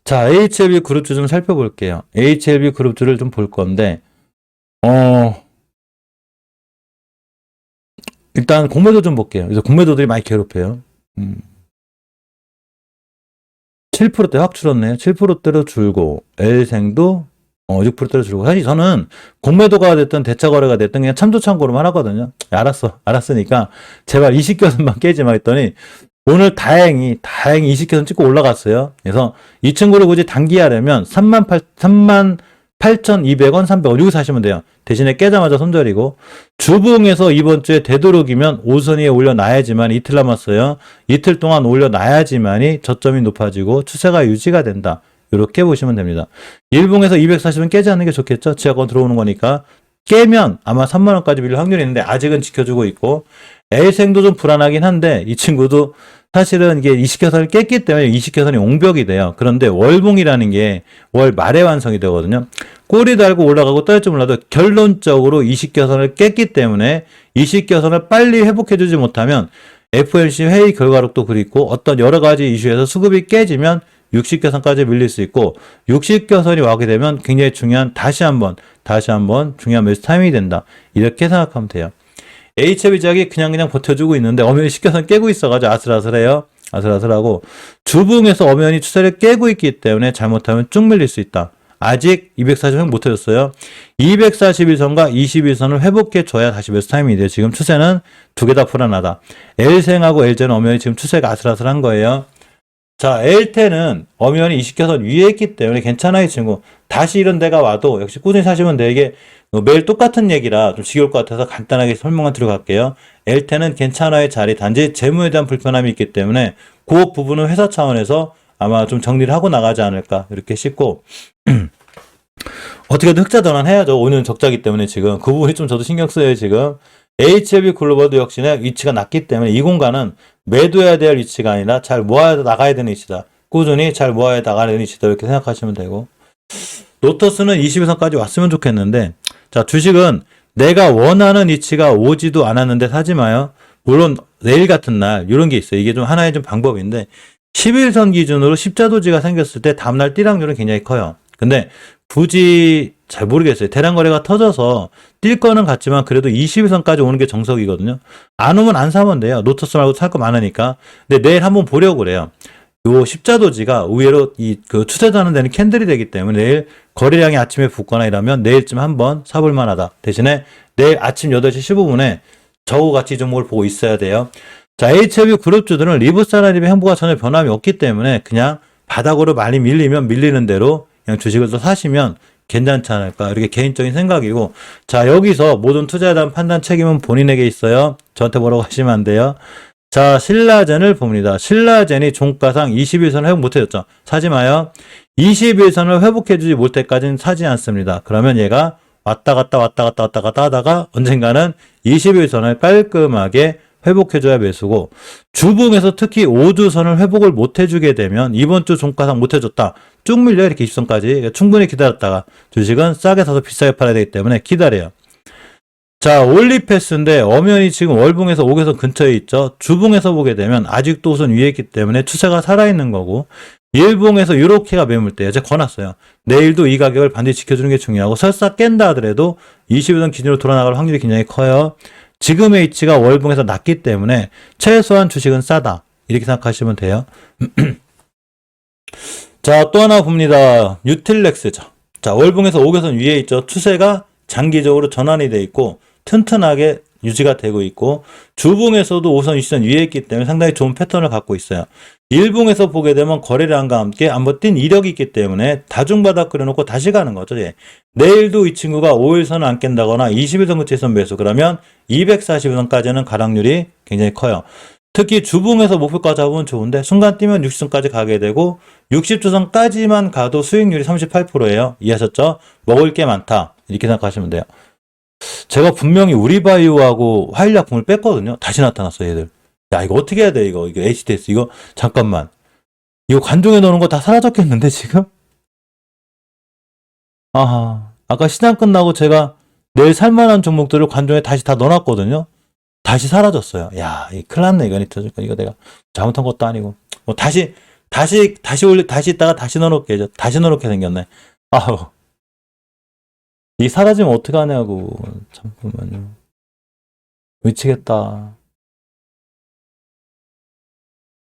자, HLB 그룹주 좀 살펴볼게요. HLB 그룹주를 좀 볼 건데, 일단 공매도 좀 볼게요. 그래서 공매도들이 많이 괴롭혀요. 7%대 확 줄었네요. 7%대로 줄고, L생도 6%대로 줄고. 사실 저는 공매도가 됐든 대차거래가 됐든 그냥 참조참고로만 하거든요. 알았으니까 제발 이 시켜서만 깨지 마 했더니 오늘 다행히 20개선 찍고 올라갔어요. 그래서 이 친구를 굳이 단기하려면 38,200원, 300원 여기 사시면 돼요. 대신에 깨자마자 손절이고 주봉에서 이번 주에 되도록이면 5선 위에 올려놔야지만 이틀 남았어요. 이틀 동안 올려놔야지만이 저점이 높아지고 추세가 유지가 된다. 이렇게 보시면 됩니다. 일봉에서 240원 깨지 않는 게 좋겠죠. 지하권 들어오는 거니까 깨면 아마 3만원까지 밀릴 확률이 있는데 아직은 지켜주고 있고 L생도 좀 불안하긴 한데 이 친구도 사실은 이게 이식켜선을 깼기 때문에 이식켜선이 옹벽이 돼요. 그런데 월봉이라는 게 월 말에 완성이 되거든요. 꼬리 달고 올라가고 떨지 몰라도 결론적으로 이식켜선을 깼기 때문에 이식켜선을 빨리 회복해주지 못하면 FOMC 회의 결과록도 그렇고 어떤 여러 가지 이슈에서 수급이 깨지면 60개선까지 밀릴 수 있고 60개선이 와게 되면 굉장히 중요한 다시 한번 중요한 매수 타이밍이 된다. 이렇게 생각하면 돼요. HB작이 그냥 버텨주고 있는데 엄연히 10개선 깨고 있어가지고 아슬아슬해요. 아슬아슬하고 주봉에서 엄연히 추세를 깨고 있기 때문에 잘못하면 쭉 밀릴 수 있다. 아직 240선 못 해줬어요. 241선과 21선을 회복해줘야 다시 매수 타이밍이 돼요. 지금 추세는 두 개 다 불안하다. L생하고 L제는 엄연히 지금 추세가 아슬아슬한 거예요. 자, L테는 엄연히 20개선 위에 있기 때문에 괜찮아요, 친구. 다시 이런 데가 와도 역시 꾸준히 사시면 돼요. 이게 매일 똑같은 얘기라 좀 지겨울 것 같아서 간단하게 설명만 들어갈게요. L테는 괜찮아요, 자리. 단지 재무에 대한 불편함이 있기 때문에 그 부분은 회사 차원에서 아마 좀 정리를 하고 나가지 않을까 이렇게 싶고 어떻게든 흑자 전환해야죠. 5년 적자기 때문에 지금 그 부분이 좀 저도 신경 써요, 지금. HLB 글로벌도 역시나 위치가 낮기 때문에 이 공간은 매도해야 될 위치가 아니라 잘 모아야 나가야 되는 위치다. 꾸준히 잘 모아야 나가야 되는 위치다. 이렇게 생각하시면 되고. 로터스는 21선까지 왔으면 좋겠는데, 자, 주식은 내가 원하는 위치가 오지도 않았는데 사지 마요. 물론 내일 같은 날 이런 게 있어요. 이게 좀 하나의 좀 방법인데 11선 기준으로 십자도지가 생겼을 때 다음날 뛸 확률은 굉장히 커요. 근데 굳이 잘 모르겠어요. 대량 거래가 터져서 뛸 거는 같지만 그래도 21선까지 오는 게 정석이거든요. 안 오면 안 사면 돼요. 로터스 말고 살 거 많으니까. 근데 내일 한번 보려고 그래요. 요 십자도지가 의외로 그 추세자는 데는 캔들이 되기 때문에 내일 거래량이 아침에 붙거나 이러면 내일쯤 한번 사볼 만하다. 대신에 내일 아침 8시 15분에 저우 가치 종목을 보고 있어야 돼요. 자, HLB 그룹주들은 리브사나 립의 행보가 전혀 변함이 없기 때문에 그냥 바닥으로 많이 밀리면 밀리는 대로 그냥 주식을 또 사시면 괜찮지 않을까. 이렇게 개인적인 생각이고. 자, 여기서 모든 투자에 대한 판단 책임은 본인에게 있어요. 저한테 뭐라고 하시면 안 돼요. 자, 신라젠을 봅니다. 신라젠이 종가상 21선을 회복 못해줬죠. 사지 마요. 21선을 회복해주지 못할 때까지는 사지 않습니다. 그러면 얘가 왔다 갔다 하다가 언젠가는 21선을 깔끔하게 회복해줘야 매수고, 주봉에서 특히 5주선을 회복을 못해주게 되면 이번 주 종가상 못해줬다. 쭉 밀려 이렇게 20선까지 충분히 기다렸다가 주식은 싸게 사서 비싸게 팔아야 되기 때문에 기다려요. 자, 올리패스인데 엄연히 지금 월봉에서 5개선 근처에 있죠. 주봉에서 보게 되면 아직도 우선 위에 있기 때문에 추세가 살아있는 거고, 일봉에서 이렇게가 매물대예요. 제가 권했어요. 내일도 이 가격을 반드시 지켜주는 게 중요하고, 설사 깬다 하더라도 21선 기준으로 돌아나갈 확률이 굉장히 커요. 지금의 위치가 월봉에서 낮기 때문에 최소한 주식은 싸다. 이렇게 생각하시면 돼요. 자, 또 하나 봅니다. 유틸렉스죠. 자, 월봉에서 5개선 위에 있죠. 추세가 장기적으로 전환이 돼 있고 튼튼하게 유지가 되고 있고, 주봉에서도 5선, 6선 위에 있기 때문에 상당히 좋은 패턴을 갖고 있어요. 일봉에서 보게 되면 거래량과 함께 한번 뛴 이력이 있기 때문에 다중바닥 그려놓고 다시 가는 거죠. 예. 내일도 이 친구가 5일선을 안 깬다거나 21선 근처에서 매수, 그러면 240선까지는 가락률이 굉장히 커요. 특히 주봉에서 목표가 잡으면 좋은데 순간 뛰면 60선까지 가게 되고 60주선까지만 가도 수익률이 38%예요. 이해하셨죠? 먹을 게 많다. 이렇게 생각하시면 돼요. 제가 분명히 우리바이오하고 화일약품을 뺐거든요. 다시 나타났어, 얘들. 야, 이거 어떻게 해야 돼, 이거 HTS, 이거, 잠깐만. 이거 관종에 넣는 거 다 사라졌겠는데, 지금? 아하. 아까 시장 끝나고 제가 내일 살만한 종목들을 관종에 다시 다 넣어놨거든요. 다시 사라졌어요. 야, 이 큰일 났네, 이거 내가 잘못한 것도 아니고. 뭐, 다시 다시 있다가 다시 넣어놓게, 다시 넣어놓게 생겼네. 아우. 이 사라지면 어떡하냐고. 잠깐만요. 미치겠다.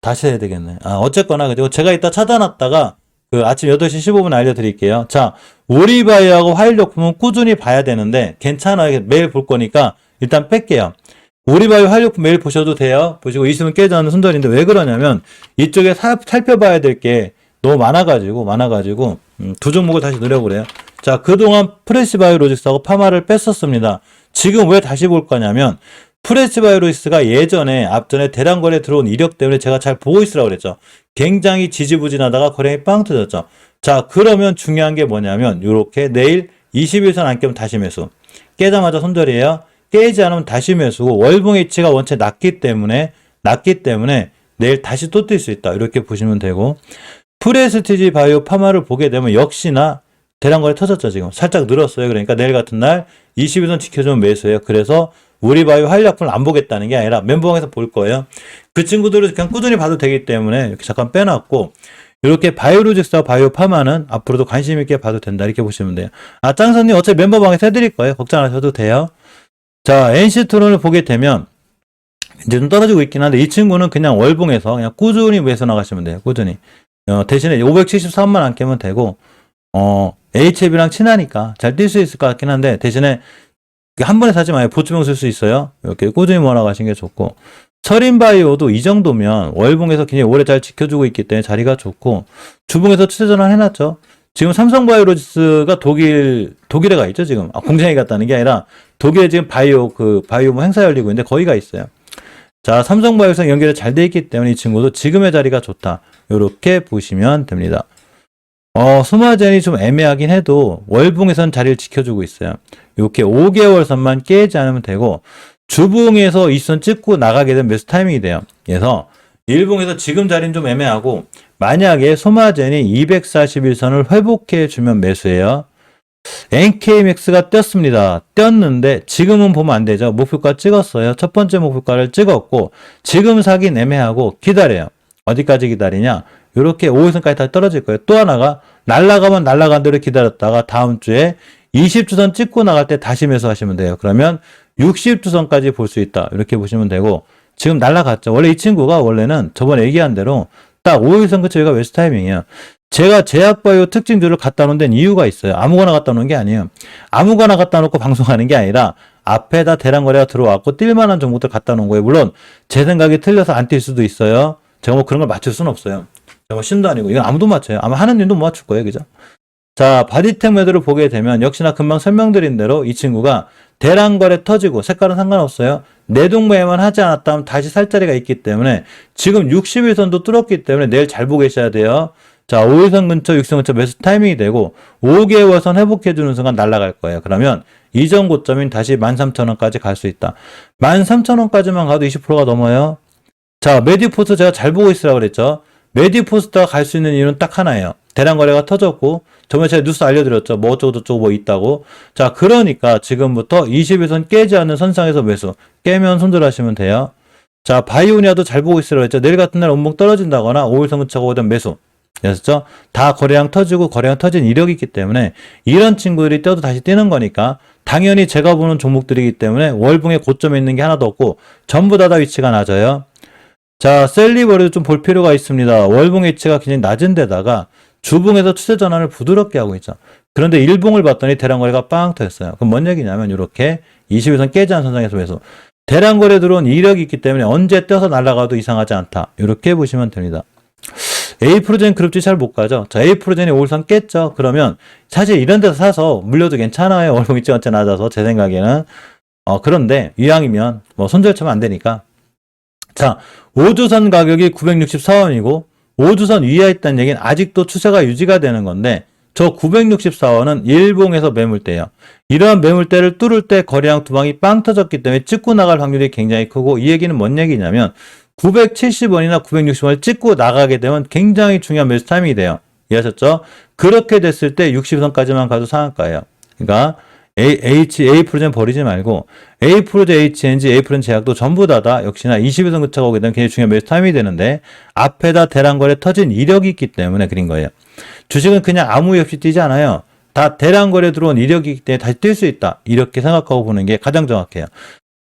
다시 해야 되겠네. 어쨌거나, 그리고 제가 이따 찾아놨다가, 아침 8시 15분 알려드릴게요. 자, 오리바이하고 화일용품은 꾸준히 봐야 되는데, 괜찮아요. 매일 볼 거니까, 일단 뺄게요. 오리바이 화일용품 매일 보셔도 돼요. 보시고, 있으면 깨지 않는 손절인데, 왜 그러냐면, 이쪽에 살펴봐야 될 게 너무 많아가지고, 두 종목을 다시 누려보래요. 자, 그동안 프레시바이오로직스하고 파마를 뺐었습니다. 지금 왜 다시 볼 거냐면, 프레시바이오로직스가 예전에 앞전에 대량 거래 들어온 이력 때문에 제가 잘 보고 있으라고 그랬죠. 굉장히 지지부진하다가 거래량이 빵 터졌죠. 자, 그러면 중요한 게 뭐냐면 요렇게 내일 21선 안 깨면 다시 매수. 깨자마자 손절이에요. 깨지 않으면 다시 매수고 월봉 H가 원체 낮기 때문에 내일 다시 또 뛸 수 있다. 이렇게 보시면 되고 프레스티지 바이오 파마를 보게 되면 역시나 대량 거래 터졌죠. 지금 살짝 늘었어요. 그러니까 내일 같은 날 21선 지켜주면 매수예요. 그래서 우리 바이오 활약품을 안 보겠다는 게 아니라 멘붕에서 볼 거예요. 그 친구들을 그냥 꾸준히 봐도 되기 때문에 이렇게 잠깐 빼놨고 이렇게 바이오로직스와 바이오 파마는 앞으로도 관심 있게 봐도 된다. 이렇게 보시면 돼요. 짱선님 어차피 멤버방에서 해드릴 거예요. 걱정 안 하셔도 돼요. 자, NC트론을 보게 되면 이제 좀 떨어지고 있긴 한데 이 친구는 그냥 월봉에서 그냥 꾸준히 매수 나가시면 돼요. 꾸준히. 대신에 573만 안 깨면 되고 HF랑 친하니까 잘 뛸 수 있을 것 같긴 한데 대신에 한 번에 사지 마요. 보충형 쓸 수 있어요. 이렇게 꾸준히 모아나가시는 게 좋고 서린바이오도 이 정도면 월봉에서 굉장히 오래 잘 지켜주고 있기 때문에 자리가 좋고 주봉에서 추세 전환 해놨죠. 지금 삼성바이오로직스가 독일에 가 있죠. 지금 공장에 갔다는 게 아니라 독일에 지금 바이오 뭐 행사 열리고 있는데 거기 가 있어요. 자, 삼성바이오랑 연결이 잘 돼 있기 때문에 이 친구도 지금의 자리가 좋다. 이렇게 보시면 됩니다. 스마젠이 좀 애매하긴 해도 월봉에선 자리를 지켜주고 있어요. 이렇게 5개월 선만 깨지 않으면 되고 주봉에서 2선 찍고 나가게 되면 매수 타이밍이 돼요. 그래서 일봉에서 지금 자리는 좀 애매하고 만약에 소마젠이 241선을 회복해 주면 매수해요. NKMX가 떴습니다. 떴는데 지금은 보면 안 되죠. 목표가 찍었어요. 첫 번째 목표가를 찍었고 지금 사긴 애매하고 기다려요. 어디까지 기다리냐? 이렇게 5일선까지 다 떨어질 거예요. 또 하나가 날라가면 날라간 대로 기다렸다가 다음 주에 20주선 찍고 나갈 때 다시 매수하시면 돼요. 그러면 60주선까지 볼 수 있다. 이렇게 보시면 되고 지금 날라갔죠. 원래 이 친구가 원래는 저번에 얘기한 대로 딱 5일선 그쵸. 여기가 매수 타이밍이에요. 제가 제약바이오 특징들을 갖다 놓은 데는 이유가 있어요. 아무거나 갖다 놓은 게 아니에요. 아무거나 갖다 놓고 방송하는 게 아니라 앞에다 대량 거래가 들어왔고 뛸만한 종목들 갖다 놓은 거예요. 물론 제 생각이 틀려서 안 뛸 수도 있어요. 제가 뭐 그런 걸 맞출 수는 없어요. 제가 신도 아니고 이건 아무도 맞춰요. 아마 하는 일도 못 맞출 거예요. 그죠? 자, 바디텍 매도를 보게 되면 역시나 금방 설명드린 대로 이 친구가 대량 거래 터지고 색깔은 상관없어요. 내동매만 하지 않았다면 다시 살 자리가 있기 때문에 지금 60일선도 뚫었기 때문에 내일 잘 보고 계셔야 돼요. 자, 5일선 근처, 6선 근처 매수 타이밍이 되고 5개월선 회복해주는 순간 날아갈 거예요. 그러면 이전 고점인 다시 13,000원까지 갈 수 있다. 13,000원까지만 가도 20%가 넘어요. 자, 메디포스 제가 잘 보고 있으라고 그랬죠. 메디포스가 갈 수 있는 이유는 딱 하나예요. 대량 거래가 터졌고 저번에 제가 뉴스 알려드렸죠. 뭐 어쩌고 저쩌고 뭐 있다고. 자, 그러니까 지금부터 20일선 깨지 않는 선상에서 매수. 깨면 손절하시면 돼요. 자, 바이오니아도 잘 보고 있으라고 했죠. 내일 같은 날 온봉 떨어진다거나 5일선 근처가 오던 매수. 그랬죠? 다 거래량 터지고 거래량 터진 이력이 있기 때문에 이런 친구들이 떠도 다시 뛰는 거니까 당연히 제가 보는 종목들이기 때문에 월봉에 고점에 있는 게 하나도 없고 전부 다 위치가 낮아요. 자, 셀리버리도 좀 볼 필요가 있습니다. 월봉 위치가 굉장히 낮은 데다가 주봉에서 추세 전환을 부드럽게 하고 있죠. 그런데 일봉을 봤더니 대량 거래가 빵 터졌어요. 그럼 뭔 얘기냐면 이렇게 20일선 깨지 않은 선상에서 매수. 대량 거래 들어온 이력이 있기 때문에 언제 떼서 날아가도 이상하지 않다. 이렇게 보시면 됩니다. A프로젠 그룹지 잘 못 가죠. 자, A프로젠이 5일선 깼죠. 그러면 사실 이런 데서 사서 물려도 괜찮아요. 월봉 위치가 언제 낮아서 제 생각에는. 그런데 이왕이면 뭐 손절 치면 안 되니까. 자, 5주선 가격이 964원이고 5주선 위에 있다는 얘기는 아직도 추세가 유지가 되는 건데 저 964원은 일봉에서 매물대예요. 이러한 매물대를 뚫을 때 거래량 두 방이 빵 터졌기 때문에 찍고 나갈 확률이 굉장히 크고 이 얘기는 뭔 얘기냐면 970원이나 960원을 찍고 나가게 되면 굉장히 중요한 매수 타이밍이 돼요. 이해하셨죠? 그렇게 됐을 때 60선까지만 가도 상한가예요. 그러니까 A 프로젠 버리지 말고 A 프로제 HNG, A 프로젠 제약도 전부 다다 역시나 20일선 근처가 오게 되면 굉장히 중요한 매수 타임이 되는데 앞에다 대량거래 터진 이력이 있기 때문에 그린 거예요. 주식은 그냥 아무 이유 없이 뛰지 않아요. 다 대량거래 들어온 이력이 있기 때문에 다시 뛸 수 있다. 이렇게 생각하고 보는 게 가장 정확해요.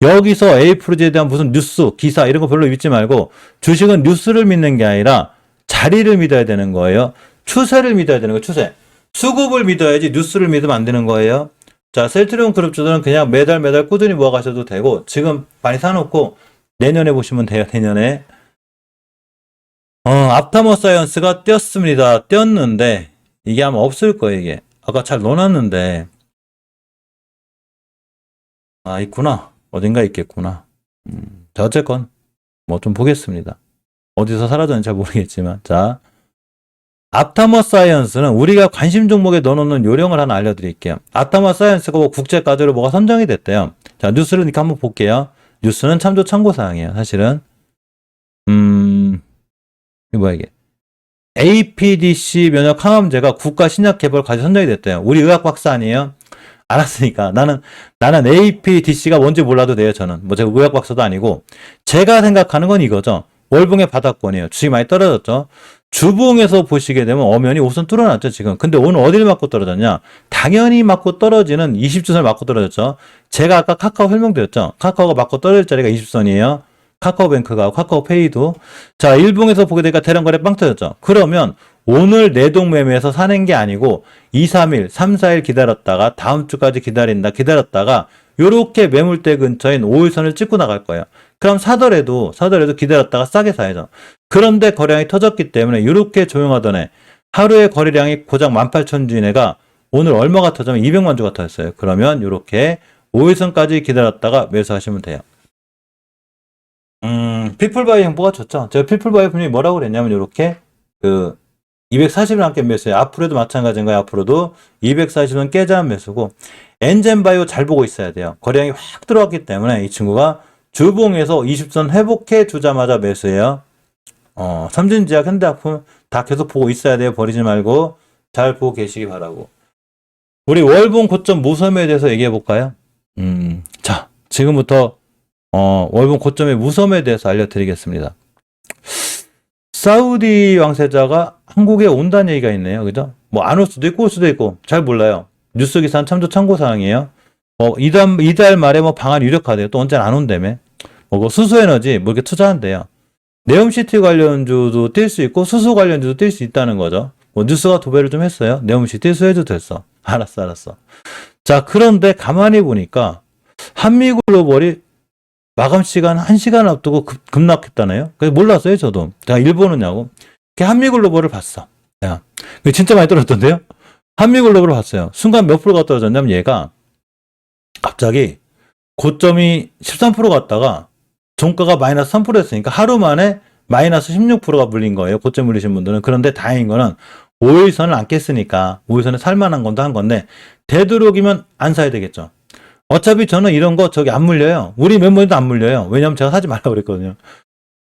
여기서 A 프로제에 대한 무슨 뉴스, 기사 이런 거 별로 믿지 말고 주식은 뉴스를 믿는 게 아니라 자리를 믿어야 되는 거예요. 추세를 믿어야 되는 거예요. 추세. 수급을 믿어야지 뉴스를 믿으면 안 되는 거예요. 자, 셀트리온 그룹주들은 그냥 매달 꾸준히 모아가셔도 되고 지금 많이 사놓고 내년에 보시면 돼요. 내년에. 앞타머 사이언스가 뛰었습니다. 뛰었는데 이게 아마 없을 거예요. 이게. 아까 잘 넣어놨는데 있구나. 어딘가 있겠구나. 자, 어쨌건 뭐 좀 보겠습니다. 어디서 사라졌는지 잘 모르겠지만 자, 앞타머 사이언스는 우리가 관심 종목에 넣어놓는 요령을 하나 알려드릴게요. 앞타머 사이언스가 뭐 국제과제로 뭐가 선정이 됐대요. 자, 뉴스를 이렇게 한번 볼게요. 뉴스는 참고사항이에요. 사실은 이게 뭐야 이게 APDC 면역 항암제가 국가 신약 개발 과제 선정이 됐대요. 우리 의학 박사 아니에요? 알았으니까 나는 APDC가 뭔지 몰라도 돼요. 저는 뭐 제가 의학 박사도 아니고 제가 생각하는 건 이거죠. 월봉의 바닥권이에요. 주식이 많이 떨어졌죠. 주봉에서 보시게 되면 엄연히 우선 뚫어놨죠 지금. 근데 오늘 어디를 맞고 떨어졌냐? 당연히 맞고 떨어지는 20주선을 맞고 떨어졌죠. 제가 아까 카카오 설명드렸죠. 카카오가 맞고 떨어질 자리가 20선이에요. 카카오뱅크가 카카오페이도. 자, 일봉에서 보게 되니까 대량거래 빵 터졌죠. 그러면 오늘 내동매매에서 사는 게 아니고 2, 3일, 3, 4일 기다렸다가 다음 주까지 기다렸다가 요렇게 매물대 근처인 5일선을 찍고 나갈 거예요. 그럼 사더라도 기다렸다가 싸게 사야죠. 그런데 거래량이 터졌기 때문에 이렇게 조용하던 애, 하루에 거래량이 고작 18,000주인 애가 오늘 얼마가 터지면 200만 주가 터졌어요. 그러면 이렇게 5일선까지 기다렸다가 매수하시면 돼요. 피플바이 행보가 좋죠. 제가 피플바이 분명히 뭐라고 그랬냐면 이렇게 240원 함께 매수해요. 앞으로도 마찬가지인 거예요. 앞으로도 240원 깨자한 매수고 엔젠바이오 잘 보고 있어야 돼요. 거래량이 확 들어왔기 때문에 이 친구가 주봉에서 20선 회복해 주자마자 매수해요. 삼진제약, 현대약품 다 계속 보고 있어야 돼요. 버리지 말고 잘 보고 계시기 바라고. 우리 월봉 고점 무섬에 대해서 얘기해 볼까요? 자, 지금부터 월봉 고점의 무섬에 대해서 알려드리겠습니다. 사우디 왕세자가 한국에 온다는 얘기가 있네요. 그죠? 뭐 안 올 수도 있고 올 수도 있고 잘 몰라요. 뉴스 기사는 참고사항이에요. 이달 말에 뭐 방안 유력하대요. 또 언제는 안 온다며. 수소에너지 뭐 이렇게 투자한대요. 네옴시티 관련주도 뛸 수 있고 수소 관련주도 뛸 수 있다는 거죠. 뉴스가 도배를 좀 했어요. 네옴시티 수혜주 됐어. 알았어. 자, 그런데 가만히 보니까 한미글로벌이 마감 시간 1시간 앞두고 급락했다네요. 그래서 몰랐어요, 저도. 제가 일본은냐고. 한미글로벌을 봤어. 야, 진짜 많이 떨어졌던데요? 한미글로벌을 봤어요. 순간 몇 프로가 떨어졌냐면 얘가 갑자기 고점이 13% 갔다가 종가가 마이너스 3%였으니까 하루 만에 마이너스 16%가 물린 거예요. 고점 물리신 분들은. 그런데 다행인 거는 5일선을 안 깼으니까 5일선에 살만한 건도 한 건데 되도록이면 안 사야 되겠죠. 어차피 저는 이런 거 안 물려요. 우리 멤버들도 안 물려요. 왜냐면 제가 사지 말라고 그랬거든요.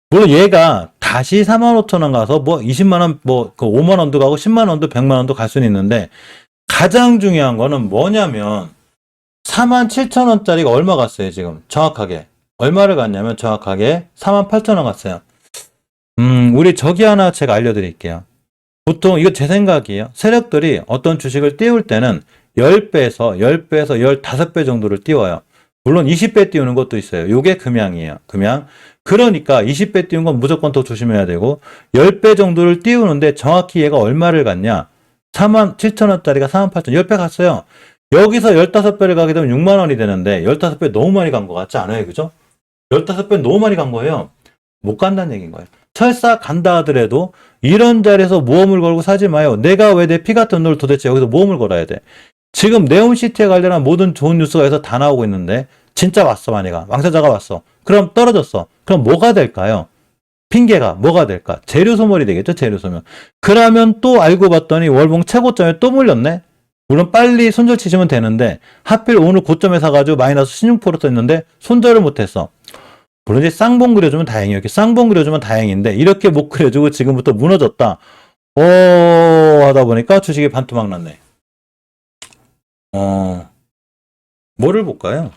물론 얘가 다시 45,000원 가서 뭐 20만원, 뭐 5만원도 가고 10만원도 100만원도 갈 수는 있는데 가장 중요한 거는 뭐냐면 47,000원짜리가 얼마 갔어요, 지금. 정확하게. 얼마를 갔냐면 정확하게 48,000원 갔어요. 우리 저기 하나 제가 알려드릴게요. 보통 이거 제 생각이에요. 세력들이 어떤 주식을 띄울 때는 10배에서 15배 정도를 띄워요. 물론 20배 띄우는 것도 있어요. 요게 금양이에요. 금양. 그러니까 20배 띄운 건 무조건 더 조심해야 되고 10배 정도를 띄우는데 정확히 얘가 얼마를 갔냐. 47,000원짜리가 48,000원. 10배 갔어요. 여기서 15배를 가게 되면 6만 원이 되는데 15배 너무 많이 간 것 같지 않아요? 그죠? 15배 너무 많이 간 거예요. 못 간다는 얘기인 거예요. 설사 간다 하더라도 이런 자리에서 모험을 걸고 사지 마요. 내가 왜 내 피 같은 돈을 도대체 여기서 모험을 걸어야 돼? 지금 네옴시티에 관련한 모든 좋은 뉴스가 여기서 다 나오고 있는데 진짜 왔어, 만약에 왕세자가 왔어. 그럼 떨어졌어. 그럼 뭐가 될까요? 핑계가 뭐가 될까? 재료 소멸이 되겠죠, 재료 소멸. 그러면 또 알고 봤더니 월봉 최고점에 또 물렸네? 물론 빨리 손절 치시면 되는데 하필 오늘 고점에 사가지고 마이너스 16% 떴는데 손절을 못했어. 물론 이제 쌍봉 그려주면 다행이에요. 이렇게 쌍봉 그려주면 다행인데 이렇게 못 그려주고 지금부터 무너졌다. 하다 보니까 주식이 반토막 났네. 뭐를 볼까요?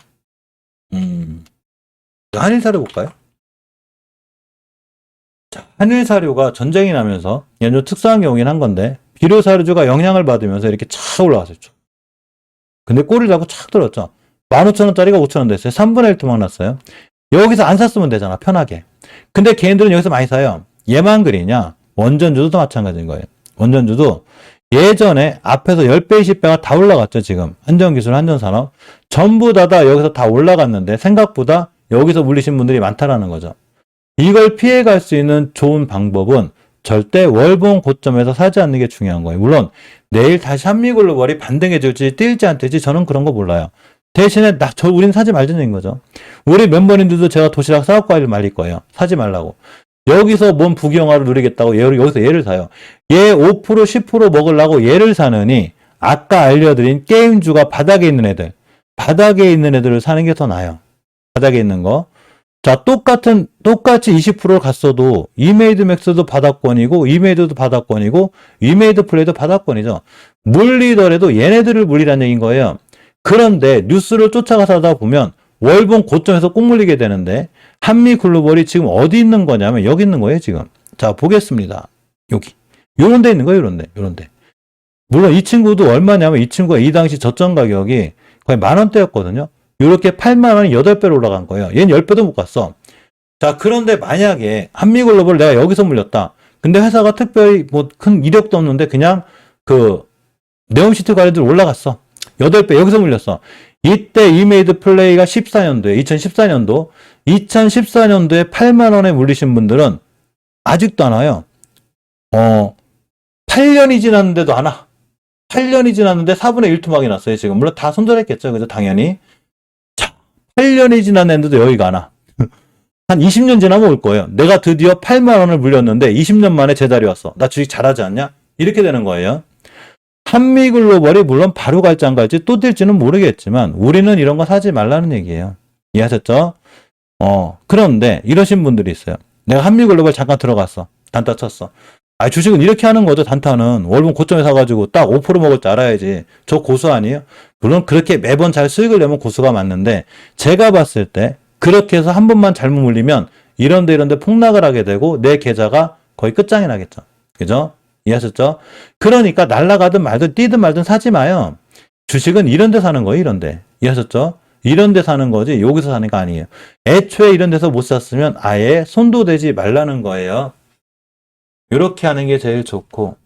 한일사료 볼까요? 자, 한일사료가 전쟁이 나면서 얘는 특수한 경우긴 한 건데 비료사료주가 영향을 받으면서 이렇게 착 올라갔어요. 근데 꼬리를 잡고 착 들었죠. 15,000원짜리가 5,000원 됐어요. 3분의 1 토막 났어요. 여기서 안 샀으면 되잖아, 편하게. 근데 걔네들은 여기서 많이 사요. 얘만 그리냐? 원전주도 마찬가지인 거예요. 원전주도 예전에 앞에서 10배, 20배가 다 올라갔죠, 지금. 한전기술, 한전산업. 전부 다 여기서 다 올라갔는데 생각보다 여기서 물리신 분들이 많다라는 거죠. 이걸 피해갈 수 있는 좋은 방법은 절대 월봉 고점에서 사지 않는 게 중요한 거예요. 물론 내일 다시 한미글로벌이 반등해 줄지 뛸지 안 뛸지 저는 그런 거 몰라요. 대신에 우린 사지 말자는 거죠. 우리 멤버님들도 제가 도시락 사업과일을 말릴 거예요. 사지 말라고. 여기서 뭔 부경화를 누리겠다고 여기서 얘를 사요. 얘 5% 10% 먹으려고 얘를 사느니 아까 알려드린 게임주가 바닥에 있는 애들을 사는 게 더 나아요. 바닥에 있는 거. 자, 똑같이 20%를 갔어도 이메이드 맥스도 바닥권이고 이메이드도 바닥권이고 이메이드 플레이도 바닥권이죠. 물리더라도 얘네들을 물리라는 얘기인 거예요. 그런데 뉴스를 쫓아가서 하다 보면 월봉 고점에서 꼭 물리게 되는데 한미 글로벌이 지금 어디 있는 거냐면 여기 있는 거예요, 지금. 자, 보겠습니다. 여기. 요런 데 있는 거예요, 요런 데. 물론 이 친구도 얼마냐면 이 친구가 이 당시 저점 가격이 거의 10,000원대였거든요. 이렇게 8만원이 8배로 올라간 거예요. 얘는 10배도 못 갔어. 자, 그런데 만약에 한미글로벌 내가 여기서 물렸다. 근데 회사가 특별히 뭐 큰 이력도 없는데 그냥 네옴시티 관련들 올라갔어. 8배 여기서 물렸어. 이때 이메이드 플레이가 2014년도에 8만원에 물리신 분들은 아직도 안 와요. 8년이 지났는데도 안 와. 8년이 지났는데 4분의 1 토막이 났어요, 지금. 물론 다 손절했겠죠. 그죠? 당연히. 8년이 지났는데도 여기가 안 와. 한 20년 지나면 올 거예요. 내가 드디어 8만 원을 물렸는데 20년 만에 제자리 왔어. 나 주식 잘하지 않냐? 이렇게 되는 거예요. 한미글로벌이 물론 바로 갈지 안 갈지 또 뛸지는 모르겠지만 우리는 이런 거 사지 말라는 얘기예요. 이해하셨죠? 그런데 이러신 분들이 있어요. 내가 한미글로벌 잠깐 들어갔어. 단타 쳤어. 주식은 이렇게 하는 거죠. 단타는 월봉 고점에 사가지고 딱 5% 먹을 줄 알아야지. 저 고수 아니에요? 물론 그렇게 매번 잘 수익을 내면 고수가 맞는데 제가 봤을 때 그렇게 해서 한 번만 잘못 물리면 이런데 폭락을 하게 되고 내 계좌가 거의 끝장이 나겠죠. 그죠? 이해하셨죠? 그러니까 날아가든 말든 뛰든 말든 사지 마요. 주식은 이런 데 사는 거예요. 이런 데. 이해하셨죠? 이런 데 사는 거지 여기서 사는 거 아니에요. 애초에 이런 데서 못 샀으면 아예 손도 대지 말라는 거예요. 이렇게 하는 게 제일 좋고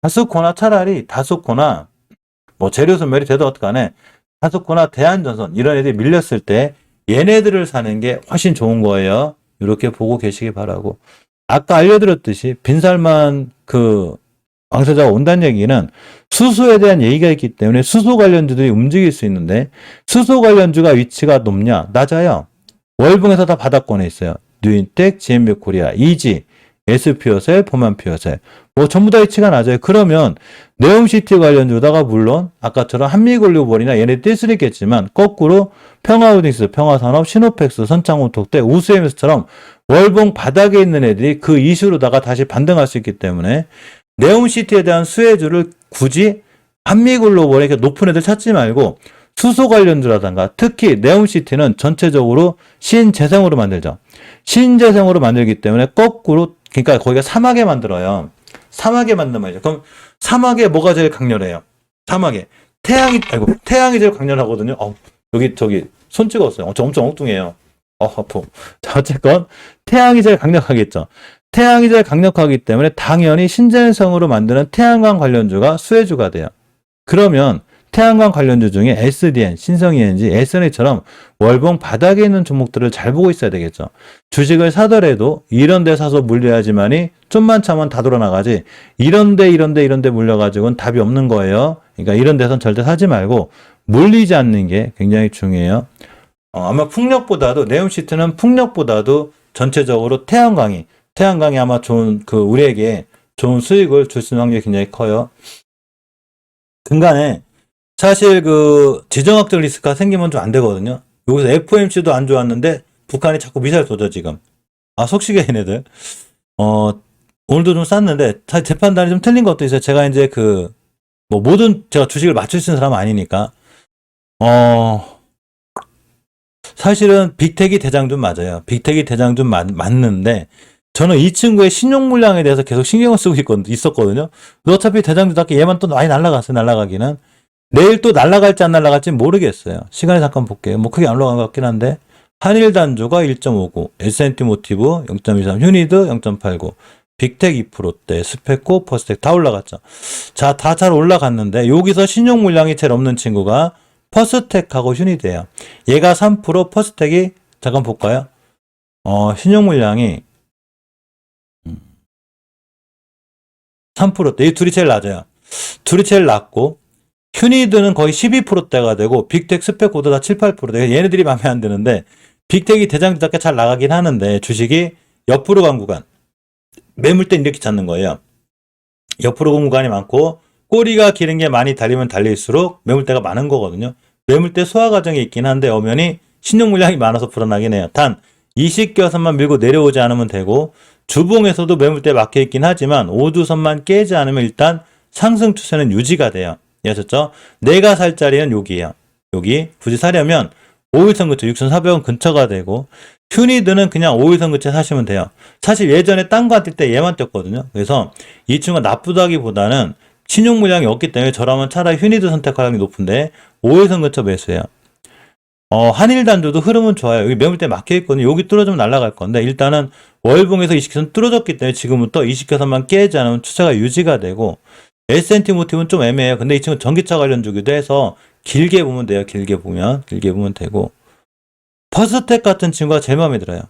다스코나 뭐 재료 소멸이 돼도 어떡하네. 다스코나 대한전선 이런 애들이 밀렸을 때 얘네들을 사는 게 훨씬 좋은 거예요. 이렇게 보고 계시기 바라고. 아까 알려드렸듯이 빈살만 왕세자가 온다는 얘기는 수소에 대한 얘기가 있기 때문에 수소 관련주들이 움직일 수 있는데 수소 관련주가 위치가 높냐? 낮아요. 월봉에서 다 바닥권에 있어요. 뉴인텍, GMB 코리아, 이지, SP요셀, 포만피요셀 뭐 전부 다 위치가 낮아요. 그러면 네옴시티 관련주다가 물론 아까처럼 한미글로벌이나 얘네 뛸 수는 있겠지만 거꾸로 평화호딩스, 평화산업, 시노펙스, 선창호톡대, 우수에미스처럼 월봉 바닥에 있는 애들이 그 이슈로다가 다시 반등할 수 있기 때문에 네옴시티에 대한 수혜주를 굳이 한미글로벌에 높은 애들 찾지 말고 수소 관련주라든가 특히 네옴시티는 전체적으로 신재생으로 만들죠. 신재생으로 만들기 때문에 거꾸로 그러니까 거기가 사막에 만들어요. 사막에 만든 말이죠. 그럼 사막에 뭐가 제일 강렬해요? 사막에 태양이 제일 강렬하거든요. 저기 손 찍었어요. 엄청 엉뚱해요. 아프. 자, 어쨌건 태양이 제일 강력하겠죠. 태양이 제일 강력하기 때문에 당연히 신재생으로 만드는 태양광 관련주가 수혜주가 돼요. 그러면 태양광 관련주 중에 SDN, 신성ENG, SNH처럼 월봉 바닥에 있는 종목들을 잘 보고 있어야 되겠죠. 주식을 사더라도 이런 데 사서 물려야지만이 좀만 참으면 다 돌아나가지 이런 데 물려가지고는 답이 없는 거예요. 그러니까 이런 데선 절대 사지 말고 물리지 않는 게 굉장히 중요해요. 아마 네옴시트는 풍력보다도 전체적으로 태양광이 아마 우리에게 좋은 수익을 줄 수 있는 확률이 굉장히 커요. 근간에 사실 지정학적 리스크가 생기면 좀 안 되거든요. 여기서 FOMC도 안 좋았는데 북한이 자꾸 미사일 쏘죠, 지금. 속시계 얘네들. 오늘도 좀 쌌는데 사실 재판단이 좀 틀린 것도 있어요. 제가 이제 제가 주식을 맞출 수 있는 사람은 아니니까. 사실은 빅텍이 대장준 맞아요. 빅텍이 대장준 맞는데, 저는 이 친구의 신용 물량에 대해서 계속 신경을 쓰고 있었거든요. 근데 어차피 대장주답게 얘만 또 많이 날아갔어요, 날아가기는. 내일 또 날아갈지 안 날아갈지 모르겠어요. 시간에 잠깐 볼게요. 뭐 크게 안 올라간 것 같긴 한데, 한일단주가 1.59, S&T 모티브 0.23, 휴니드 0.89, 빅텍 2%대, 스페코, 퍼스텍 다 올라갔죠. 자, 다 잘 올라갔는데, 여기서 신용 물량이 제일 없는 친구가 퍼스텍하고 휴니드예요. 얘가 3%, 퍼스텍이, 잠깐 볼까요? 신용 물량이 3%대. 이 둘이 제일 낮아요. 둘이 제일 낮고, 휴니드는 거의 12%대가 되고, 빅텍, 스펙코도 다 7, 8%대. 얘네들이 마음에 안 드는데, 빅텍이 대장주답게 잘 나가긴 하는데, 주식이 옆으로 간 구간. 매물대는 이렇게 찾는 거예요. 옆으로 간 구간이 많고, 꼬리가 기른 게 많이 달리면 달릴수록 매물대가 많은 거거든요. 매물대 소화 과정이 있긴 한데, 엄연히 신용 물량이 많아서 불어나긴 해요. 단, 이식겨선만 밀고 내려오지 않으면 되고, 주봉에서도 매물대 막혀 있긴 하지만 5주선만 깨지 않으면 일단 상승 추세는 유지가 돼요. 아셨죠? 내가 살 자리는 여기예요. 여기 굳이 사려면 5일선 근처 6,400원 근처가 되고, 휴니드는 그냥 5일선 근처에 사시면 돼요. 사실 예전에 딴 거 뛸 때 얘만 떴거든요. 그래서 이 친구가 나쁘다기보다는 신용 물량이 없기 때문에 저라면 차라리 휴니드 선택할 확률이 높은데 5일선 근처 매수해요. 한일단주도 흐름은 좋아요. 여기 매물대 막혀있거든요. 여기 뚫어주면 날아갈 건데, 일단은 월봉에서 20개선 뚫어졌기 때문에 지금부터 20개선만 깨지 않으면 추세가 유지가 되고, S&T 모티브는 좀 애매해요. 근데 이 친구 전기차 관련주기도 해서 길게 보면 돼요. 길게 보면 되고, 퍼스텍 같은 친구가 제일 마음에 들어요.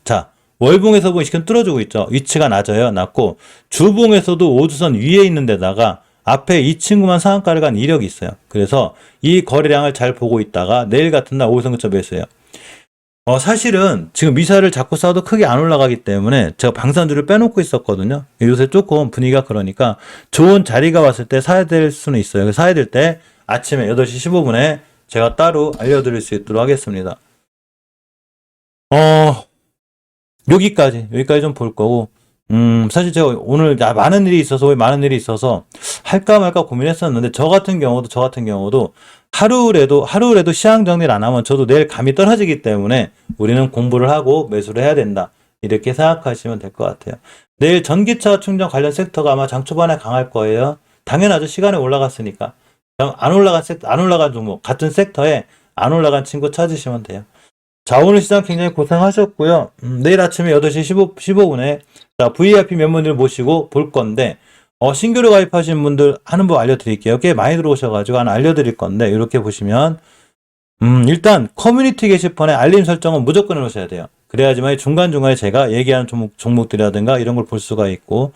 자, 월봉에서 보면 20개선 뚫어주고 있죠. 위치가 낮아요. 낮고, 주봉에서도 5주선 위에 있는 데다가 앞에 이 친구만 상한가를 간 이력이 있어요. 그래서 이 거래량을 잘 보고 있다가 내일 같은 날 5일선 근처 매수해요. 사실은 지금 미사를 자꾸 싸도 크게 안 올라가기 때문에 제가 방산주를 빼놓고 있었거든요. 요새 조금 분위기가 그러니까 좋은 자리가 왔을 때 사야 될 수는 있어요. 사야 될 때 아침에 8시 15분에 제가 따로 알려드릴 수 있도록 하겠습니다. 여기까지 좀 볼 거고, 사실 제가 오늘 많은 일이 있어서 할까 말까 고민했었는데, 저 같은 경우도 하루라도 시황 정리를 안 하면 저도 내일 감이 떨어지기 때문에 우리는 공부를 하고 매수를 해야 된다. 이렇게 생각하시면 될 것 같아요. 내일 전기차 충전 관련 섹터가 아마 장 초반에 강할 거예요. 당연하죠. 시간에 올라갔으니까. 안 올라간 종목, 같은 섹터에 안 올라간 친구 찾으시면 돼요. 자, 오늘 시장 굉장히 고생하셨고요. 내일 아침에 8시 15분에 자, VIP 멤버들 모시고 볼 건데, 신규로 가입하신 분들 하는 법 알려드릴게요. 꽤 많이 들어오셔가지고 하나 알려드릴 건데, 이렇게 보시면, 일단 커뮤니티 게시판에 알림 설정은 무조건 해놓으셔야 돼요. 그래야지만 중간중간에 제가 얘기하는 종목들이라든가 이런 걸 볼 수가 있고,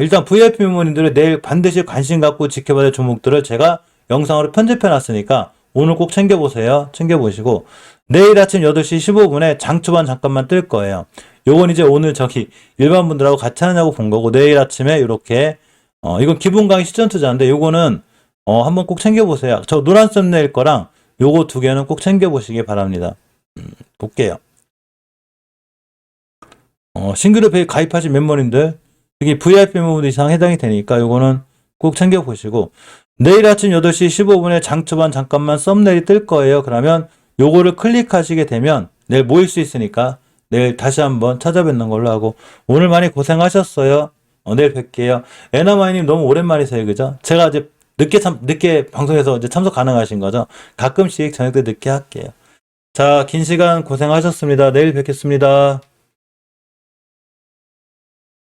일단 VIP 멤버님들은 내일 반드시 관심 갖고 지켜봐야 될 종목들을 제가 영상으로 편집해놨으니까 오늘 꼭 챙겨보세요. 챙겨보시고, 내일 아침 8시 15분에 장초반 잠깐만 뜰 거예요. 요건 이제 오늘 일반 분들하고 같이 하느냐고 본 거고, 내일 아침에 이렇게, 이건 기본 강의 시전 투자인데, 요거는, 한번 꼭 챙겨보세요. 저 노란 썸네일 거랑 요거 두 개는 꼭 챙겨보시기 바랍니다. 볼게요. 신규로 가입하신 멤버님들, 여기 VIP 멤버들 이상 해당이 되니까 요거는 꼭 챙겨보시고, 내일 아침 8시 15분에 장초반 잠깐만 썸네일이 뜰 거예요. 그러면 요거를 클릭하시게 되면 내일 모일 수 있으니까 내일 다시 한번 찾아뵙는 걸로 하고, 오늘 많이 고생하셨어요. 내일 뵐게요. 에너마이님 너무 오랜만이세요. 그죠? 제가 이제 늦게 방송에서 이제 참석 가능하신 거죠? 가끔씩 저녁 때 늦게 할게요. 자, 긴 시간 고생하셨습니다. 내일 뵙겠습니다.